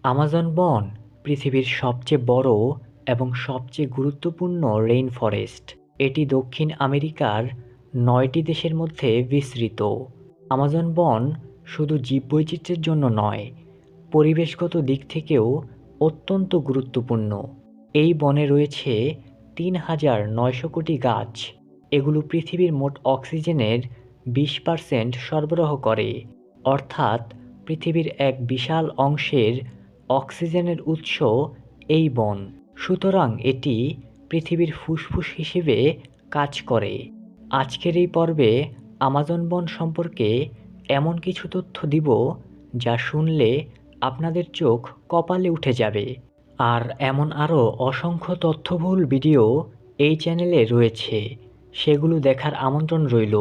Amazon বন পৃথিবীর সবচেয়ে বড় এবং সবচেয়ে গুরুত্বপূর্ণ রেইন ফরেস্ট। এটি দক্ষিণ আমেরিকার ৯টি দেশের মধ্যে বিস্তৃত। আমাজন বন শুধু জীববৈচিত্র্যের জন্য নয়, পরিবেশগত দিক থেকেও অত্যন্ত গুরুত্বপূর্ণ। এই বনে রয়েছে ৩,৯০০ কোটি গাছ। এগুলো পৃথিবীর মোট অক্সিজেনের ২০% সরবরাহ করে, অর্থাৎ পৃথিবীর এক বিশাল অংশের অক্সিজেনের উৎস এই বন। সুতরাং এটি পৃথিবীর ফুসফুস হিসেবে কাজ করে। আজকের এই পর্বে আমাজন বন সম্পর্কে এমন কিছু তথ্য দিব যা শুনলে আপনাদের চোখ কপালে উঠে যাবে। আর এমন আরও অসংখ্য তথ্যবহুল ভিডিও এই চ্যানেলে রয়েছে, সেগুলো দেখার আমন্ত্রণ রইল।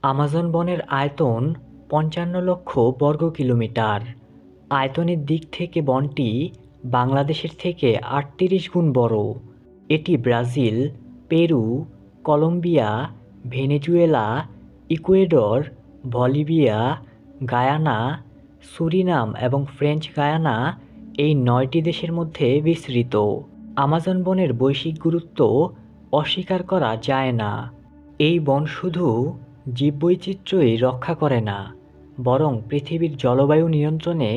আমাজন বনের আয়তন ৫৫ লক্ষ বর্গ কিলোমিটার। আয়তনের দিক থেকে বনটি বাংলাদেশের থেকে ৩৮ গুণ বড়। এটি Brazil, Peru, Colombia, Venezuela, Ecuador, Bolivia, Guyana, Suriname এবং ফ্রেঞ্চ গায়ানা এই ৯টি দেশের মধ্যে বিস্তৃত। আমাজন বনের বৈশ্বিক গুরুত্ব অস্বীকার করা যায় না। এই বন শুধু জীববৈচিত্র্যই রক্ষা করে না, বরং পৃথিবীর জলবায়ু নিয়ন্ত্রণে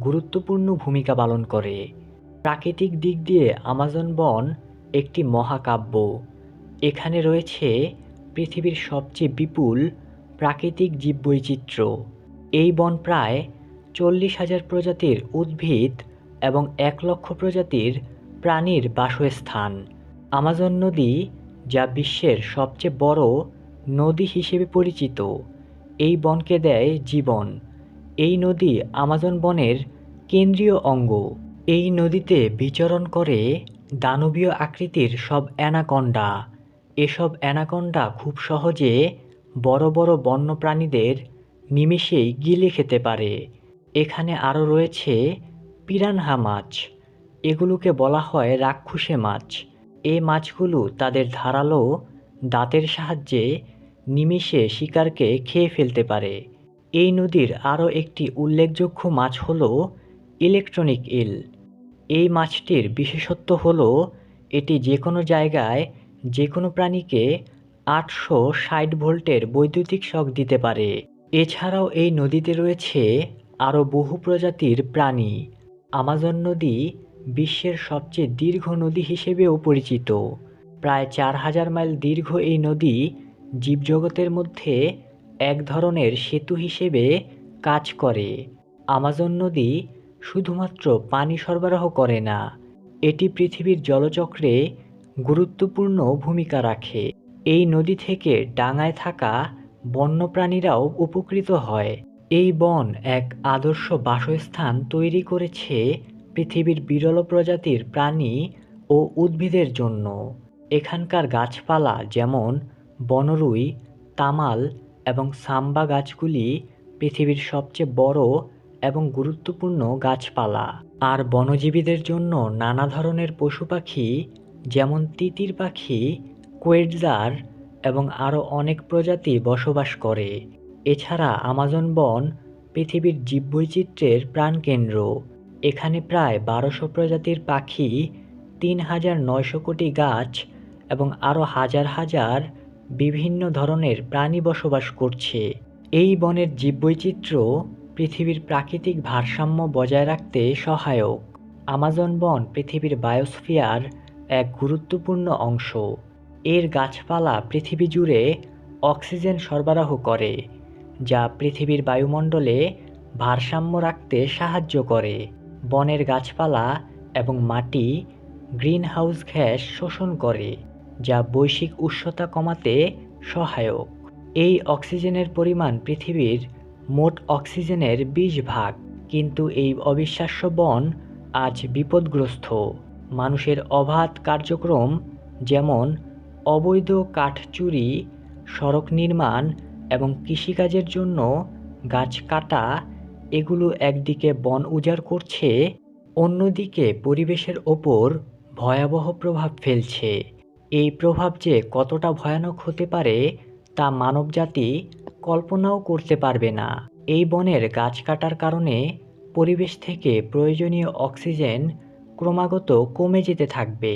গুরুত্বপূর্ণ ভূমিকা পালন করে। প্রাকৃতিক দিক দিয়ে আমাজন বন একটি মহাকাব্য। এখানে রয়েছে পৃথিবীর সবচেয়ে বিপুল প্রাকৃতিক জীববৈচিত্র্য। এই বন প্রায় ৪০,০০০ প্রজাতির উদ্ভিদ এবং ১,০০,০০০ প্রজাতির প্রাণীর বাসস্থান। আমাজন নদী, যা বিশ্বের সবচেয়ে বড় নদী হিসেবে পরিচিত, এই বনকে দেয় জীবন। এই নদী আমাজন বনের কেন্দ্রীয় অঙ্গ। এই নদীতে বিচরণ করে দানবীয় আকৃতির সব অ্যানাকন্ডা। এসব অ্যানাকন্ডা খুব সহজে বড় বড় বন্যপ্রাণীদের নিমেষেই গিলে খেতে পারে। এখানে আরও রয়েছে পিরানহা মাছ। এগুলোকে বলা হয় রাক্ষসে মাছ। এই মাছগুলো তাদের ধারালো দাঁতের সাহায্যে নিমেষে শিকারকে খেয়ে ফেলতে পারে। এই নদীর আরও একটি উল্লেখযোগ্য মাছ হল ইলেকট্রনিক ইল। এই মাছটির বিশেষত্ব হল এটি যে কোনো জায়গায় যে কোনো প্রাণীকে ৮৬০ ভোল্টের বৈদ্যুতিক শক দিতে পারে। এছাড়াও এই নদীতে রয়েছে আরও বহু প্রজাতির প্রাণী। আমাজন নদী বিশ্বের সবচেয়ে দীর্ঘ নদী হিসেবেও পরিচিত। প্রায় ৪,০০০ মাইল দীর্ঘ এই নদী জীবজগতের মধ্যে এক ধরনের সেতু হিসেবে কাজ করে। আমাজন নদী শুধুমাত্র পানি সরবরাহ করে না, এটি পৃথিবীর জলচক্রে গুরুত্বপূর্ণ ভূমিকা রাখে। এই নদী থেকে ডাঙায় থাকা বন্যপ্রাণীরাও উপকৃত হয়। এই বন এক আদর্শ বাসস্থান তৈরি করেছে পৃথিবীর বিরল প্রজাতির প্রাণী ও উদ্ভিদের জন্য। এখানকার গাছপালা যেমন বনরুই, তামাল এবং সাম্বা গাছগুলি পৃথিবীর সবচেয়ে বড় এবং গুরুত্বপূর্ণ গাছপালা। আর বনজীবীদের জন্য নানা ধরনের পশু পাখি যেমন তিতির পাখি, কোয়েটজার এবং আরও অনেক প্রজাতি বসবাস করে। এছাড়া আমাজন বন পৃথিবীর জীববৈচিত্র্যের প্রাণকেন্দ্র। এখানে প্রায় ১২০০ প্রজাতির পাখি, ৩,৯০০ কোটি গাছ এবং আরও হাজার হাজার বিভিন্ন ধরনের প্রাণী বসবাস করছে। এই বনের জীববৈচিত্র্য পৃথিবীর প্রাকৃতিক ভারসাম্য বজায় রাখতে সহায়ক। আমাজন বন পৃথিবীর বায়োস্ফিয়ার এক গুরুত্বপূর্ণ অংশ। এর গাছপালা পৃথিবী জুড়ে অক্সিজেন সরবরাহ করে, যা পৃথিবীর বায়ুমণ্ডলে ভারসাম্য রাখতে সাহায্য করে। বনের গাছপালা এবং মাটি গ্রিনহাউস গ্যাস শোষণ করে, যা বৈশ্বিক উষ্ণতা কমাতে সহায়ক। এই অক্সিজেনের পরিমাণ পৃথিবীর মোট অক্সিজেনের ২০ ভাগ। কিন্তু এই অবিশ্বাস্য বন আজ বিপদগ্রস্ত। মানুষের অবাধ কার্যক্রম, যেমন অবৈধ কাঠ চুরি, সড়ক নির্মাণ এবং কৃষিকাজের জন্য গাছ কাটা, এগুলো একদিকে বন উজাড় করছে, অন্যদিকে পরিবেশের ওপর ভয়াবহ প্রভাব ফেলছে। এই প্রভাব যে কতটা ভয়ানক হতে পারে তা মানবজাতি কল্পনাও করতে পারবে না। এই বনের গাছ কাটার কারণে পরিবেশ থেকে প্রয়োজনীয় অক্সিজেন ক্রমাগত কমে যেতে থাকবে।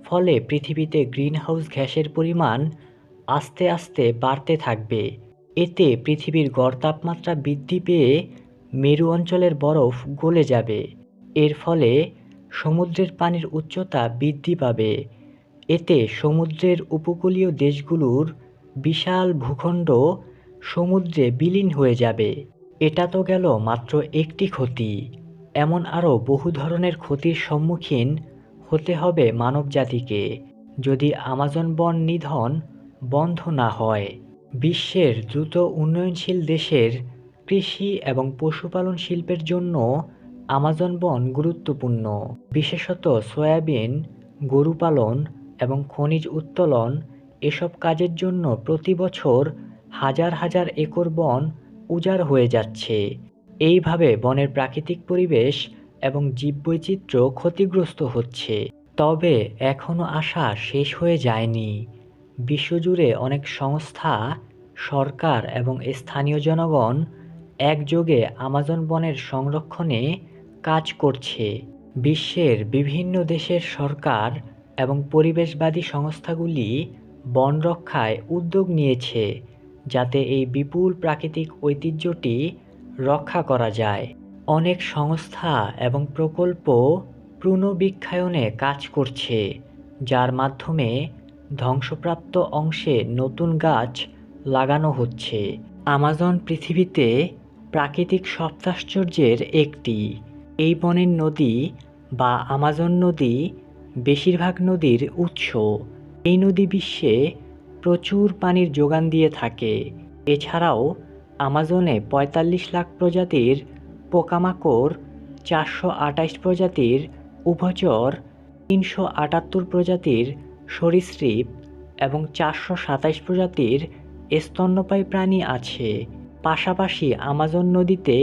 ফলে পৃথিবীতে গ্রিনহাউস গ্যাসের পরিমাণ আস্তে আস্তে বাড়তে থাকবে। এতে পৃথিবীর গড় তাপমাত্রা বৃদ্ধি পেয়ে মেরু অঞ্চলের বরফ গলে যাবে। এর ফলে সমুদ্রের পানির উচ্চতা বৃদ্ধি পাবে। এতে সমুদ্রের উপকূলীয় দেশগুলোর বিশাল ভূখণ্ড সমুদ্রে বিলীন হয়ে যাবে। এটা তো গেল মাত্র একটি ক্ষতি। এমন আরও বহু ধরনের ক্ষতির সম্মুখীন হতে হবে মানবজাতিকে যদি আমাজন বন নিধন বন্ধ না হয়। বিশ্বের দ্রুত উন্নয়নশীল দেশের কৃষি এবং পশুপালন শিল্পের জন্য আমাজন বন গুরুত্বপূর্ণ। বিশেষত সয়াবিন, গরু পালন এবং খনিজ উত্তোলন এসব কাজের জন্য প্রতি বছর হাজার হাজার একর বন উজাড় হয়ে যাচ্ছে। এইভাবে বনের প্রাকৃতিক পরিবেশ এবং জীববৈচিত্র্য ক্ষতিগ্রস্ত হচ্ছে। তবে এখনও আশা শেষ হয়ে যায়নি। বিশ্বজুড়ে অনেক সংস্থা, সরকার এবং স্থানীয় জনগণ একযোগে আমাজন বনের সংরক্ষণে কাজ করছে। বিশ্বের বিভিন্ন দেশের সরকার এবং পরিবেশবাদী সংস্থাগুলি বন রক্ষায় উদ্যোগ নিয়েছে যাতে এই বিপুল প্রাকৃতিক ঐতিহ্যটি রক্ষা করা যায়। অনেক সংস্থা এবং প্রকল্প পুনর্বৃক্ষায়নে কাজ করছে, যার মাধ্যমে ধ্বংসপ্রাপ্ত অংশে নতুন গাছ লাগানো হচ্ছে। আমাজন পৃথিবীতে প্রাকৃতিক সপ্তাশ্চর্যের একটি। এই বনের নদী বা আমাজন নদী বেশিরভাগ নদীর উৎস। এই নদী বিশ্বে প্রচুর পানির যোগান দিয়ে থাকে। এছাড়াও আমাজনে ৪৫ লাখ প্রজাতির পোকামাকড়, ৪২৮ প্রজাতির উভচর, ৩৭৮ প্রজাতির সরীসৃপ এবং ৪২৭ প্রজাতির স্তন্যপায়ী প্রাণী আছে। পাশাপাশি আমাজন নদীতে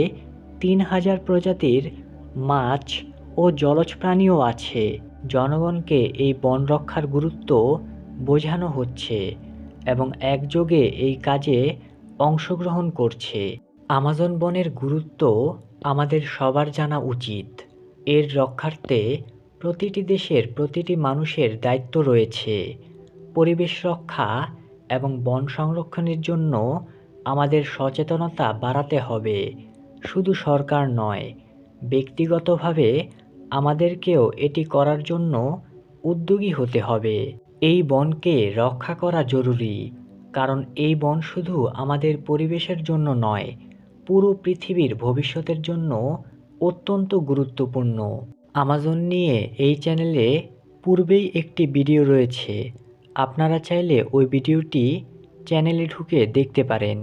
৩,০০০ প্রজাতির মাছ ও জলজ প্রাণীও আছে। জনগণকে এই বন রক্ষার গুরুত্ব বোঝানো হচ্ছে এবং একযোগে এই কাজে অংশগ্রহণ করছে। আমাজন বনের গুরুত্ব আমাদের সবার জানা উচিত। এর রক্ষার্থে প্রতিটি দেশের প্রতিটি মানুষের দায়িত্ব রয়েছে। পরিবেশ রক্ষা এবং বন সংরক্ষণের জন্য আমাদের সচেতনতা বাড়াতে হবে। শুধু সরকার নয়, ব্যক্তিগতভাবে আমাদেরকেও এটি করার জন্য উদ্যোগী হতে হবে। এই বনকে রক্ষা করা জরুরি, কারণ এই বন শুধু আমাদের পরিবেশের জন্য নয়, পুরো পৃথিবীর ভবিষ্যতের জন্য অত্যন্ত গুরুত্বপূর্ণ। আমাজন নিয়ে এই চ্যানেলে পূর্বেই একটি ভিডিও রয়েছে, আপনারা চাইলে ওই ভিডিওটি চ্যানেলে ঢুকে দেখতে পারেন।